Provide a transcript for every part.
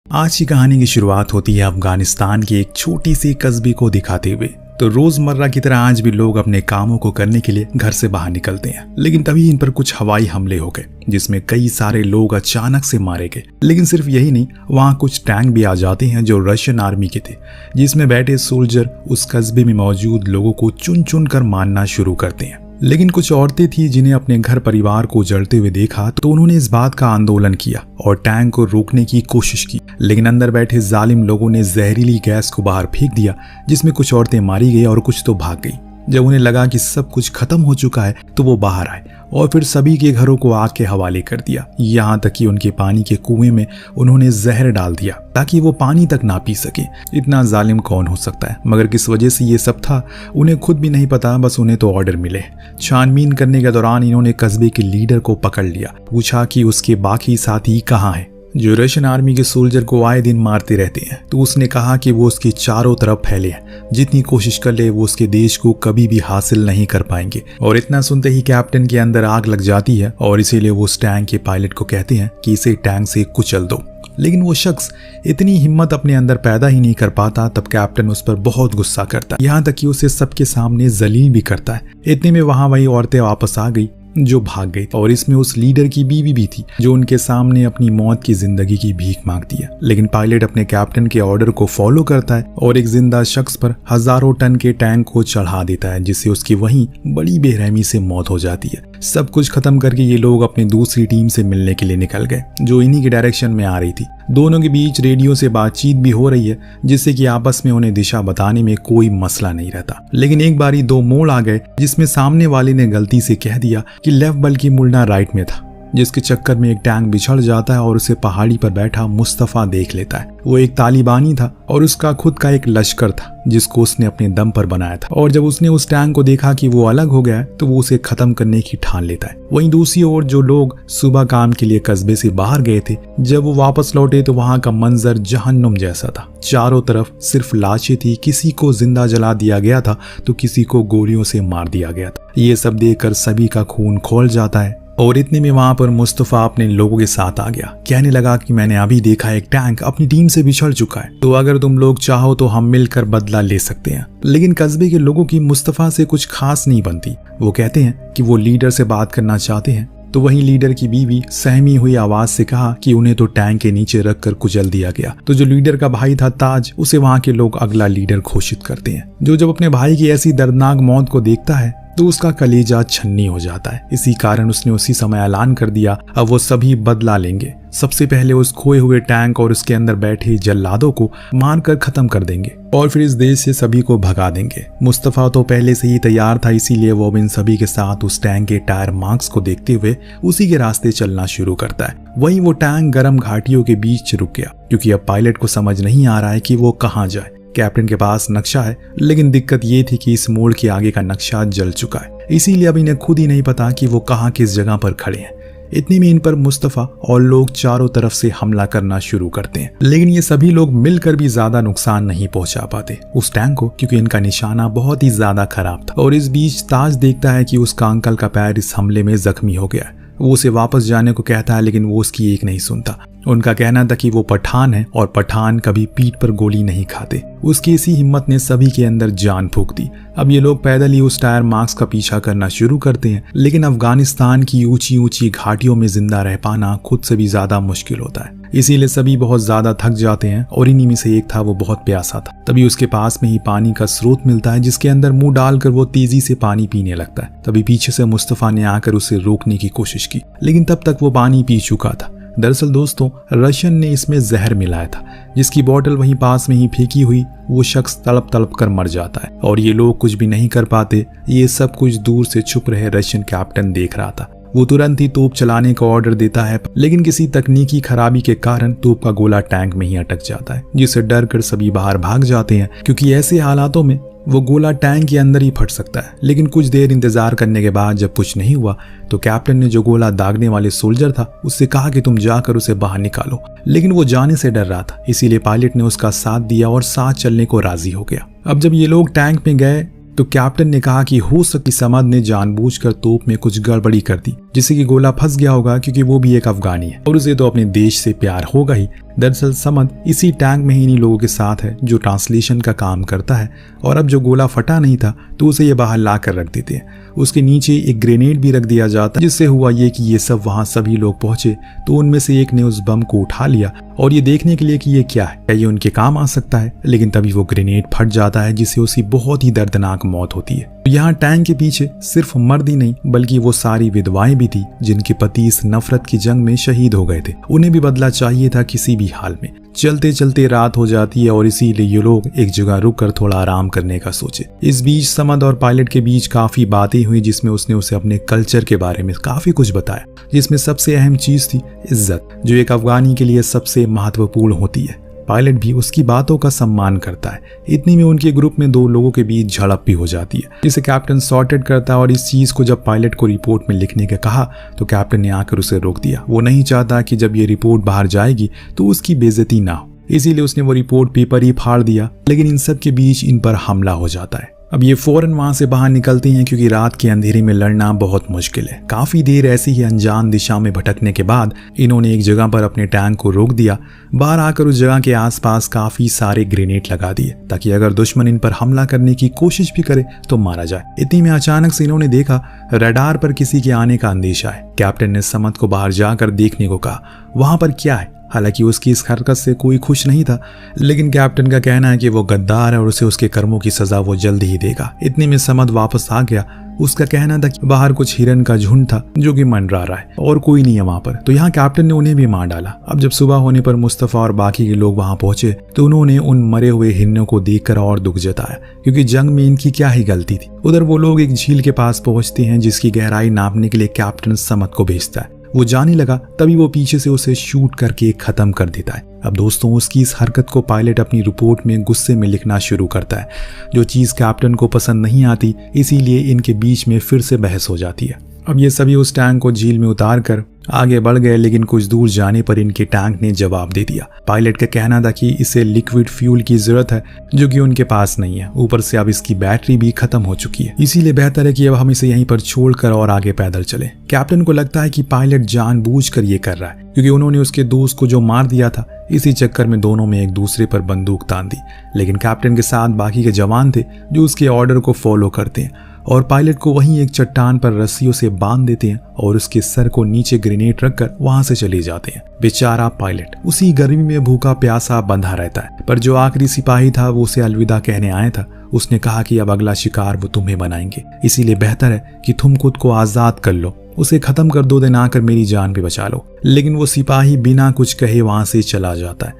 आज की कहानी की शुरुआत होती है अफगानिस्तान की एक छोटी सी कस्बे को दिखाते हुए। तो रोजमर्रा की तरह आज भी लोग अपने कामों को करने के लिए घर से बाहर निकलते हैं, लेकिन तभी इन पर कुछ हवाई हमले हो गए जिसमें कई सारे लोग अचानक से मारे गए। लेकिन सिर्फ यही नहीं, वहां कुछ टैंक भी आ जाते हैं जो रशियन आर्मी के थे, जिसमें बैठे सोल्जर उस कस्बे में मौजूद लोगों को चुन चुन कर मारना शुरू करते हैं। लेकिन कुछ औरतें थी जिन्हें अपने घर परिवार को जलते हुए देखा, तो उन्होंने इस बात का आंदोलन किया और टैंक को रोकने की कोशिश की। लेकिन अंदर बैठे जालिम लोगों ने जहरीली गैस को बाहर फेंक दिया, जिसमें कुछ औरतें मारी गई और कुछ तो भाग गई। जब उन्हें लगा कि सब कुछ खत्म हो चुका है तो वो बाहर आए और फिर सभी के घरों को आग के हवाले कर दिया। यहाँ तक कि उनके पानी के कुएं में उन्होंने जहर डाल दिया ताकि वो पानी तक ना पी सके। इतना जालिम कौन हो सकता है, मगर किस वजह से ये सब था उन्हें खुद भी नहीं पता, बस उन्हें तो ऑर्डर मिले। छानबीन करने के दौरान इन्होंने कस्बे के लीडर को पकड़ लिया, पूछा कि उसके बाकी साथी कहाँ हैं जो रशियन आर्मी के सोल्जर को आए दिन मारते रहते हैं। तो उसने कहा कि वो उसके चारों तरफ फैले हैं, जितनी कोशिश कर ले वो उसके देश को कभी भी हासिल नहीं कर पाएंगे। और इतना सुनते ही कैप्टन के अंदर आग लग जाती है और इसीलिए वो उस टैंक के पायलट को कहते हैं कि इसे टैंक से कुचल दो। लेकिन वो शख्स इतनी हिम्मत अपने अंदर पैदा ही नहीं कर पाता। तब कैप्टन उस पर बहुत गुस्सा करता है, यहाँ तक कि उसे सबके सामने जलील भी करता है। इतने में वहां वही औरतें वापस आ गई जो भाग गई, और इसमें उस लीडर की बीवी भी थी जो उनके सामने अपनी मौत की जिंदगी की भीख मांगती है। लेकिन पायलट अपने कैप्टन के ऑर्डर को फॉलो करता है और एक जिंदा शख्स पर हजारों टन के टैंक को चढ़ा देता है, जिससे उसकी वहीं बड़ी बेरहमी से मौत हो जाती है। सब कुछ खत्म करके ये लोग अपनी दूसरी टीम से मिलने के लिए निकल गए जो इन्हीं के डायरेक्शन में आ रही थी। दोनों के बीच रेडियो से बातचीत भी हो रही है, जिससे कि आपस में उन्हें दिशा बताने में कोई मसला नहीं रहता। लेकिन एक बारी दो मोड़ आ गए जिसमें सामने वाले ने गलती से कह दिया कि लेफ्ट बल्कि मुड़ना राइट में था, जिसके चक्कर में एक टैंक बिछड़ जाता है और उसे पहाड़ी पर बैठा मुस्तफा देख लेता है। वो एक तालिबानी था और उसका खुद का एक लश्कर था जिसको उसने अपने दम पर बनाया था। और जब उसने उस टैंक को देखा कि वो अलग हो गया है तो वो उसे खत्म करने की ठान लेता है। वहीं दूसरी ओर जो लोग सुबह काम के लिए कस्बे से बाहर गए थे, जब वो वापस लौटे तो वहां का मंजर जहन्नुम जैसा था। चारों तरफ सिर्फ लाशें थी, किसी को जिंदा जला दिया गया था तो किसी को गोलियों से मार दिया गया था। ये सब देखकर सभी का खून खौल जाता है और इतने में वहां पर मुस्तफा अपने लोगों के साथ आ गया। कहने लगा कि मैंने अभी देखा एक टैंक अपनी टीम से बिछड़ चुका है, तो अगर तुम लोग चाहो तो हम मिलकर बदला ले सकते हैं। लेकिन कस्बे के लोगों की मुस्तफा से कुछ खास नहीं बनती। वो कहते हैं कि वो लीडर से बात करना चाहते हैं। तो वहीं लीडर की बीवी सहमी हुई आवाज से कहा कि उन्हें तो टैंक के नीचे रखकर कुचल दिया गया। तो जो लीडर का भाई था ताज, उसे वहां के लोग अगला लीडर घोषित करते हैं, जो जब अपने भाई की ऐसी दर्दनाक मौत को देखता है तो उसका कलेजा छन्नी हो जाता है। इसी कारण उसने उसी समय ऐलान कर दिया अब वो सभी बदला लेंगे। सबसे पहले उस खोए हुए टैंक और उसके अंदर बैठे जल्लादों को मारकर खत्म कर देंगे और फिर इस देश से सभी को भगा देंगे। मुस्तफा तो पहले से ही तैयार था, इसीलिए वो इन सभी के साथ उस टैंक के टायर मार्क्स को देखते हुए उसी के रास्ते चलना शुरू करता है। वहीं वो टैंक गर्म घाटियों के बीच रुक गया, क्योंकि अब पायलट को समझ नहीं आ रहा है कि वो कहाँ जाए। कैप्टन के पास नक्शा है, लेकिन दिक्कत ये थी कि इस मोड़ के आगे का नक्शा जल चुका है, इसीलिए अब इन्हें खुद ही नहीं पता कि वो कहाँ किस जगह पर खड़े हैं। इतने में इन पर मुस्तफा और लोग चारों तरफ से हमला करना शुरू करते हैं। लेकिन ये सभी लोग मिलकर भी ज्यादा नुकसान नहीं पहुंचा पाते उस टैंक को, क्योंकि इनका निशाना बहुत ही ज्यादा खराब था। और इस बीच ताज देखता है कि उसका अंकल का पैर इस हमले में जख्मी हो गया है। वो उसे वापस जाने को कहता है, लेकिन वो उसकी एक नहीं सुनता। उनका कहना था कि वो पठान है और पठान कभी पीठ पर गोली नहीं खाते। उसकी इसी हिम्मत ने सभी के अंदर जान फूंक दी। अब ये लोग पैदल ही उस टायर मार्क्स का पीछा करना शुरू करते हैं। लेकिन अफगानिस्तान की ऊंची ऊंची घाटियों में जिंदा रह पाना खुद से भी ज्यादा मुश्किल होता है, इसीलिए सभी बहुत ज्यादा थक जाते हैं। और इन्हीं में से एक था वो बहुत प्यासा था। तभी उसके पास में ही पानी का स्रोत मिलता है, जिसके अंदर मुंह डालकर वो तेजी से पानी पीने लगता है। तभी पीछे से मुस्तफा ने आकर उसे रोकने की कोशिश की, लेकिन तब तक वो पानी पी चुका था। दरअसल दोस्तों, रशियन ने इसमें जहर मिलाया था, जिसकी बोतल वहीं पास में ही फेंकी हुई वो शख्स तड़प तड़प कर मर जाता है। और ये लोग कुछ भी नहीं कर पाते। ये सब कुछ दूर से छुप रहे रशियन कैप्टन देख रहा था। वो तुरंत ही तोप चलाने का ऑर्डर देता है, लेकिन किसी तकनीकी खराबी के कारण तोप का गोला टैंक में ही अटक जाता है, जिससे डर कर सभी बाहर भाग जाते हैं, क्योंकि ऐसे हालातों में वो गोला टैंक के अंदर ही फट सकता है। लेकिन कुछ देर इंतजार करने के बाद जब कुछ नहीं हुआ तो कैप्टन ने जो गोला दागने वाले सोल्जर था उससे कहा कि तुम जाकर उसे बाहर निकालो। लेकिन वो जाने से डर रहा था, इसीलिए पायलट ने उसका साथ दिया और साथ चलने को राजी हो गया। अब जब ये लोग टैंक में गए तो कैप्टन ने कहा कि हो सकती समद ने जानबूझकर तोप में कुछ गड़बड़ी कर दी, जिससे कि गोला फंस गया होगा, क्योंकि वो भी एक अफगानी है और उसे तो अपने देश से प्यार होगा ही। दरअसल समद इसी टैंक में ही इन्हीं लोगों के साथ है जो ट्रांसलेशन का काम करता है, और अब जो गोला फटा नहीं था तो उसे ये बाहर ला कर रख देते हैं। उसके नीचे एक ग्रेनेड भी रख दिया जाता है, जिससे हुआ ये कि ये सब वहां सभी लोग पहुंचे तो उनमें से एक ने उस बम को उठा लिया और ये देखने के लिए कि ये क्या है, क्या ये उनके काम आ सकता है। लेकिन तभी वो ग्रेनेड फट जाता है, जिससे उसकी बहुत ही दर्दनाक मौत होती है। यहाँ टैंक के पीछे सिर्फ मर्द ही नहीं बल्कि वो सारी विधवाएं भी थी जिनके पति इस नफरत की जंग में शहीद हो गए थे। उन्हें भी बदला चाहिए था किसी भी हाल में। चलते चलते रात हो जाती है और इसीलिए ये लोग एक जगह रुककर थोड़ा आराम करने का सोचे। इस बीच समद और पायलट के बीच काफी बातें हुई, जिसमें उसने उसे अपने कल्चर के बारे में काफी कुछ बताया, जिसमें सबसे अहम चीज थी इज्जत, जो एक अफगानी के लिए सबसे महत्वपूर्ण होती है। पायलट भी उसकी बातों का सम्मान करता है। इतनी में उनके ग्रुप में दो लोगों के बीच झड़प भी हो जाती है, जिसे कैप्टन सॉर्टेड करता है। और इस चीज को जब पायलट को रिपोर्ट में लिखने का कहा तो कैप्टन ने आकर उसे रोक दिया। वो नहीं चाहता कि जब ये रिपोर्ट बाहर जाएगी तो उसकी बेइज्जती ना हो, इसीलिए उसने वो रिपोर्ट पेपर ही फाड़ दिया। लेकिन इन सब के बीच इन पर हमला हो जाता है। अब ये फौरन वहां से बाहर निकलती हैं, क्योंकि रात के अंधेरे में लड़ना बहुत मुश्किल है। काफी देर ऐसी ही अनजान दिशा में भटकने के बाद इन्होंने एक जगह पर अपने टैंक को रोक दिया। बाहर आकर उस जगह के आसपास काफी सारे ग्रेनेड लगा दिए, ताकि अगर दुश्मन इन पर हमला करने की कोशिश भी करे तो मारा जाए। इतनी में अचानक से इन्होंने देखा रडार पर किसी के आने का अंदेशा है। कैप्टन ने समद को बाहर जाकर देखने को कहा वहां पर क्या है। हालांकि उसकी इस हरकत से कोई खुश नहीं था, लेकिन कैप्टन का कहना है कि वो गद्दार है और उसे उसके कर्मों की सजा वो जल्द ही देगा। इतने में समद वापस आ गया। उसका कहना था कि बाहर कुछ हिरन का झुंड था जो कि मंडरा रहा है और कोई नहीं है वहां पर। तो यहाँ कैप्टन ने उन्हें भी मार डाला। अब जब सुबह होने पर मुस्तफा और बाकी के लोग वहां पहुंचे तो उन्होंने उन मरे हुए हिरनों को देखकर और दुख जताया, क्योंकि जंग में इनकी क्या ही गलती थी। उधर वो लोग एक झील के पास पहुंचते हैं, जिसकी गहराई नापने के लिए कैप्टन समद को भेजता है। वो जाने लगा, तभी वो पीछे से उसे शूट करके खत्म कर देता है। अब दोस्तों, उसकी इस हरकत को पायलट अपनी रिपोर्ट में गुस्से में लिखना शुरू करता है। जो चीज कैप्टन को पसंद नहीं आती, इसीलिए इनके बीच में फिर से बहस हो जाती है। अब ये सभी उस टैंक को झील में उतार कर आगे बढ़ गए, लेकिन कुछ दूर जाने पर इनके टैंक ने जवाब दे दिया। पायलट का कहना था कि इसे लिक्विड फ्यूल की जरूरत है, जो कि उनके पास नहीं है। ऊपर से अब इसकी बैटरी भी खत्म हो चुकी है, इसीलिए बेहतर है कि अब हम इसे यहीं पर छोड़कर और आगे पैदल चले। कैप्टन को लगता है कि पायलट जानबूझकर ये कर रहा है, क्योंकि उन्होंने उसके दोस्त को जो मार दिया था, इसी चक्कर में दोनों में एक दूसरे पर बंदूक तान दी। लेकिन कैप्टन के साथ बाकी के जवान थे जो उसके ऑर्डर को फॉलो करते हैं और पायलट को वहीं एक चट्टान पर रस्सियों से बांध देते हैं और उसके सर को नीचे ग्रेनेड रखकर वहां से चले जाते हैं। बेचारा पायलट उसी गर्मी में भूखा प्यासा बंधा रहता है, पर जो आखिरी सिपाही था वो उसे अलविदा कहने आया था। उसने कहा कि अब अगला शिकार वो तुम्हें बनाएंगे, इसीलिए बेहतर है कि तुम खुद को आजाद कर लो, उसे खत्म कर दो, देन आकर मेरी जान भी बचा लो। लेकिन वो सिपाही बिना कुछ कहे वहां से चला जाता है।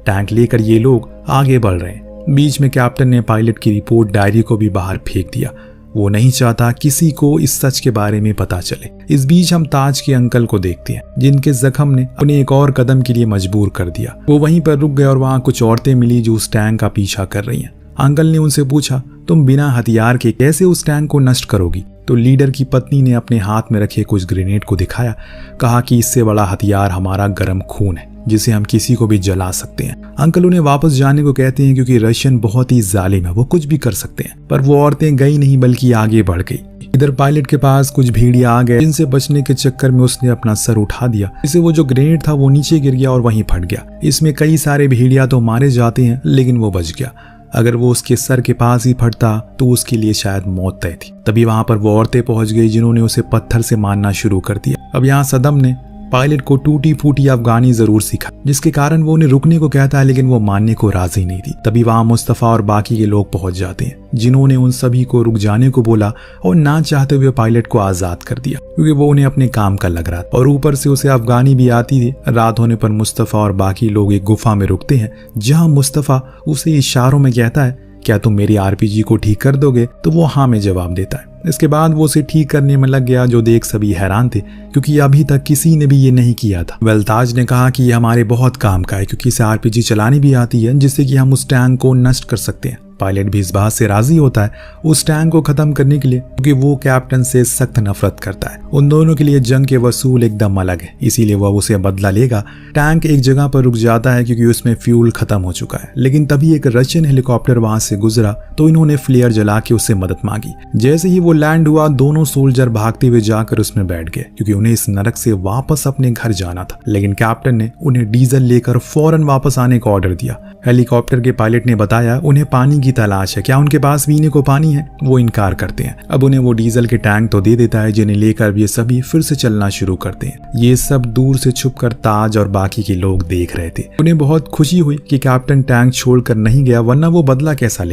टैंक लेकर ये लोग आगे बढ़ रहे हैं। बीच में कैप्टन ने पायलट की रिपोर्ट डायरी को भी बाहर फेंक दिया। वो नहीं चाहता किसी को इस सच के बारे में पता चले। इस बीच हम ताज के अंकल को देखते हैं, जिनके जख्म ने उन्हें एक और कदम के लिए मजबूर कर दिया। वो वहीं पर रुक गए और वहां कुछ औरतें मिली जो उस टैंक का पीछा कर रही हैं। अंकल ने उनसे पूछा, तुम बिना हथियार के कैसे उस टैंक को नष्ट करोगी? तो लीडर की पत्नी ने अपने हाथ में रखे कुछ ग्रेनेड को दिखाया, कहा कि इससे बड़ा हथियार हमारा गर्म खून है, जिसे हम किसी को भी जला सकते हैं। अंकल उन्हें वापस जाने को कहते हैं, क्योंकि रशियन बहुत ही जालिम है, वो कुछ भी कर सकते हैं। पर वो औरतें गई नहीं बल्कि आगे बढ़ गई। इधर पायलट के पास कुछ भेड़िया आ गए, जिनसे बचने के चक्कर में उसने अपना सर उठा दिया, इससे वो जो ग्रेनेड था वो नीचे गिर गया और वहीं फट गया। इसमें कई सारे भेड़िया तो मारे जाते हैं, लेकिन वो बच गया। अगर वो उसके सर के पास ही फटता तो उसके लिए शायद मौत तय थी। तभी वहां पर वो औरतें पहुंच गई, जिन्होंने उसे पत्थर से मारना शुरू कर दिया। अब यहाँ सदम ने पायलट को टूटी फूटी अफगानी जरूर सीखा, जिसके कारण वो उन्हें रुकने को कहता है, लेकिन वो मानने को राजी नहीं थी। तभी वहां मुस्तफा और बाकी के लोग पहुंच जाते हैं, जिन्होंने उन सभी को रुक जाने को बोला और ना चाहते हुए पायलट को आजाद कर दिया, क्योंकि वो उन्हें अपने काम का लग रहा था। और ऊपर से उसे अफगानी भी आती थी। रात होने पर मुस्तफा और बाकी लोग एक गुफा में रुकते हैं, जहाँ मुस्तफा उसे इशारों में कहता है, क्या तुम मेरी आरपीजी को ठीक कर दोगे? तो वो हाँ में जवाब देता है। इसके बाद वो उसे ठीक करने में लग गया, जो देख सभी हैरान थे, क्योंकि अभी तक किसी ने भी ये नहीं किया था। वेल्ताज ने कहा कि ये हमारे बहुत काम का है, क्योंकि इसे आरपीजी चलानी भी आती है, जिससे कि हम उस टैंक को नष्ट कर सकते हैं। पायलट भी इस बात से राजी होता है उस टैंक को खत्म करने के लिए, क्योंकि वो कैप्टन से सख्त नफरत करता है। उन दोनों के लिए जंग के वसूल एकदम अलग है, इसीलिए वह उसे बदला लेगा। टैंक एक जगह पर रुक जाता है क्योंकि उसमें फ्यूल खत्म हो चुका है, लेकिन तभी एक रशियन हेलीकॉप्टर वहां से गुजरा तो इन्होंने फ्लेयर जला के उससे मदद मांगी। जैसे ही वो लैंड हुआ, दोनों सोल्जर भागते हुए जाकर उसमें बैठ गए, क्योंकि उन्हें इस नरक से वापस अपने घर जाना था। लेकिन कैप्टन ने उन्हें डीजल लेकर फौरन वापस आने का ऑर्डर दिया। हेलीकॉप्टर के पायलट ने बताया उन्हें पानी की तलाश है, क्या उनके पास पीने को पानी है? वो इनकार करते हैं। अब उन्हें वो डीजल के टैंक तो दे देता है, जिन्हें लेकर ये सभी फिर से चलना शुरू करते हैं। ये सब दूर से छुपकर ताज और बाकी के लोग देख रहे थे। उन्हें बहुत खुशी हुई कि कैप्टन टैंक छोड़कर नहीं गया, वरना वो बदला कैसे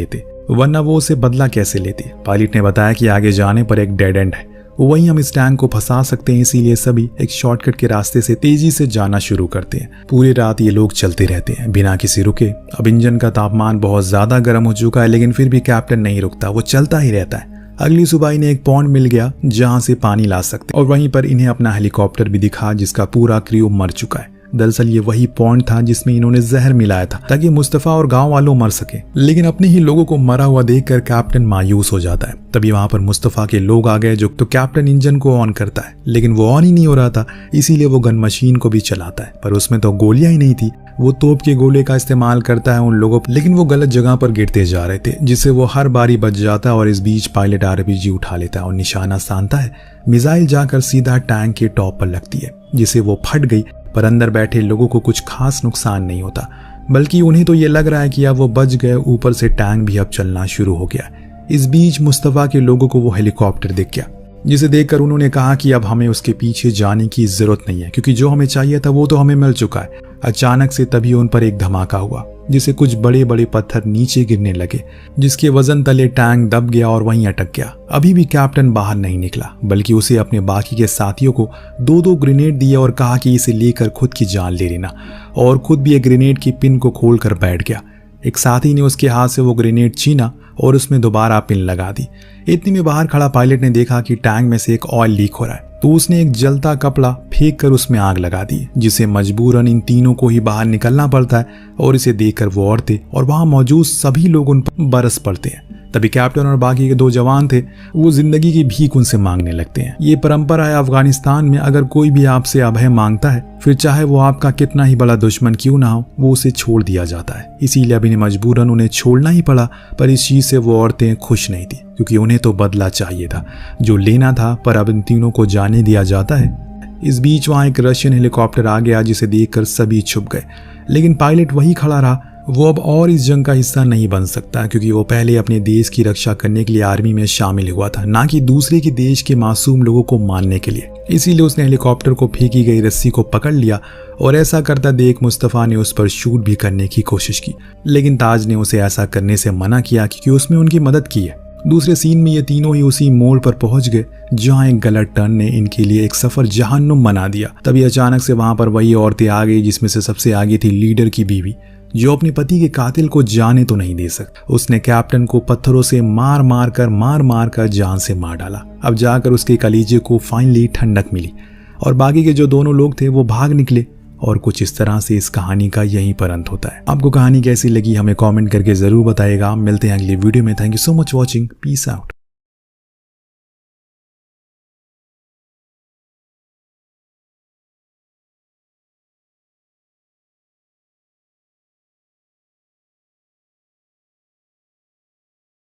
लेते। पायलट ने बताया कि आगे जाने पर एक डेड एंड है, वहीं हम इस टैंक को फंसा सकते हैं, इसीलिए सभी एक शॉर्टकट के रास्ते से तेजी से जाना शुरू करते हैं। पूरी रात ये लोग चलते रहते हैं बिना किसी रुके। अब इंजन का तापमान बहुत ज्यादा गर्म हो चुका है, लेकिन फिर भी कैप्टन नहीं रुकता, वो चलता ही रहता है। अगली सुबह इन्हें एक पॉन्ड मिल गया जहां से पानी ला सकते, और वहीं पर इन्हें अपना हेलीकॉप्टर भी दिखा जिसका पूरा क्रू मर चुका है। दरअसल ये वही पॉन्ड था जिसमें इन्होंने जहर मिलाया था ताकि मुस्तफा और गांव वालों मर सके। लेकिन अपने ही लोगों को मरा हुआ देखकर कैप्टन मायूस हो जाता है। तभी वहां पर मुस्तफा के लोग आ गए जो तो कैप्टन इंजन को ऑन करता है, लेकिन वो ऑन ही नहीं हो रहा था, इसीलिए वो गन मशीन को भी चलाता है, पर उसमें तो गोलियां ही नहीं थी। वो तोप के गोले का इस्तेमाल करता है उन लोगों पर, लेकिन वो गलत जगह पर गिरते जा रहे थे, जिससे वो हर बारी बच जाता है। और इस बीच पायलट आरपीजी उठा लेता है और निशाना साधता है। मिसाइल जाकर सीधा टैंक के टॉप पर लगती है, जिससे वो फट गई, पर अंदर बैठे लोगों को कुछ खास नुकसान नहीं होता, बल्कि उन्हें तो ये लग रहा है कि अब वो बच गए। ऊपर से टैंक भी अब चलना शुरू हो गया। इस बीच मुस्तफा के लोगों को वो हेलीकॉप्टर दिख गया, जिसे देखकर उन्होंने कहा कि अब हमें उसके पीछे जाने की जरूरत नहीं है, क्योंकि जो हमें चाहिए था वो तो हमें मिल चुका है। अचानक से तभी उन पर एक धमाका हुआ, जिससे कुछ बड़े बड़े पत्थर नीचे गिरने लगे, जिसके वजन तले टैंक दब गया और वहीं अटक गया। अभी भी कैप्टन बाहर नहीं निकला, बल्कि उसे अपने बाकी के साथियों को 2-2 ग्रेनेड दिए और कहा कि इसे लेकर खुद की जान ले लेना, और खुद भी एक ग्रेनेड की पिन को खोलकर बैठ गया। एक साथी ने उसके हाथ से वो ग्रेनेड छीना और उसमें दोबारा पिन लगा दी। इतने में बाहर खड़ा पायलट ने देखा कि टैंक में से एक ऑयल लीक हो रहा है, तो उसने एक जलता कपड़ा फेंक कर उसमें आग लगा दी, जिसे मजबूरन इन तीनों को ही बाहर निकलना पड़ता है। और इसे देखकर वो औरतें और वहां मौजूद सभी लोग उन पर बरस पड़ते हैं। तभी कैप्टन और बाकी के 2 जवान थे, वो जिंदगी की भीख उनसे मांगने लगते हैं। ये परंपरा है अफगानिस्तान में, अगर कोई भी आपसे अभय मांगता है, फिर चाहे वो आपका कितना ही बड़ा दुश्मन क्यों ना हो, वो उसे छोड़ दिया जाता है। इसीलिए अब इन्हें मजबूरन उन्हें छोड़ना ही पड़ा। पर इस चीज से वो औरतें खुश नहीं थी, क्योंकि उन्हें तो बदला चाहिए था जो लेना था, पर अब इन तीनों को जाने दिया जाता है। इस बीच वहां एक रशियन हेलीकॉप्टर आ गया, जिसे देखकर सभी छुप गए, लेकिन पायलट वही खड़ा रहा। वो अब और इस जंग का हिस्सा नहीं बन सकता, क्योंकि वो पहले अपने देश की रक्षा करने के लिए आर्मी में शामिल हुआ था, ना कि दूसरे के देश के मासूम लोगों को मारने के लिए। इसीलिए उसने हेलीकॉप्टर को फेंकी गई रस्सी को पकड़ लिया, और ऐसा करता देख मुस्तफा ने उस पर शूट भी करने की कोशिश की, लेकिन ताज ने उसे ऐसा करने से मना किया क्योंकि उसमें उनकी मदद की है। दूसरे सीन में ये तीनों ही उसी मोड़ पर पहुंच गए जहां एक गलत टर्न ने इनके लिए एक सफर जहन्नुम बना दिया। तभी अचानक से वहां पर वही औरतें आ गई, जिसमें से सबसे आगे थी लीडर की बीवी, जो अपने पति के कातिल को जाने तो नहीं दे सकती। उसने कैप्टन को पत्थरों से मार मार कर जान से मार डाला। अब जाकर उसके कलीजे को फाइनली ठंडक मिली, और बाकी के जो दोनों लोग थे वो भाग निकले। और कुछ इस तरह से इस कहानी का यहीं पर अंत होता है। आपको कहानी कैसी लगी हमें कमेंट करके जरूर बताइएगा। मिलते हैं अगली वीडियो में। Thank you so much watching. Peace out.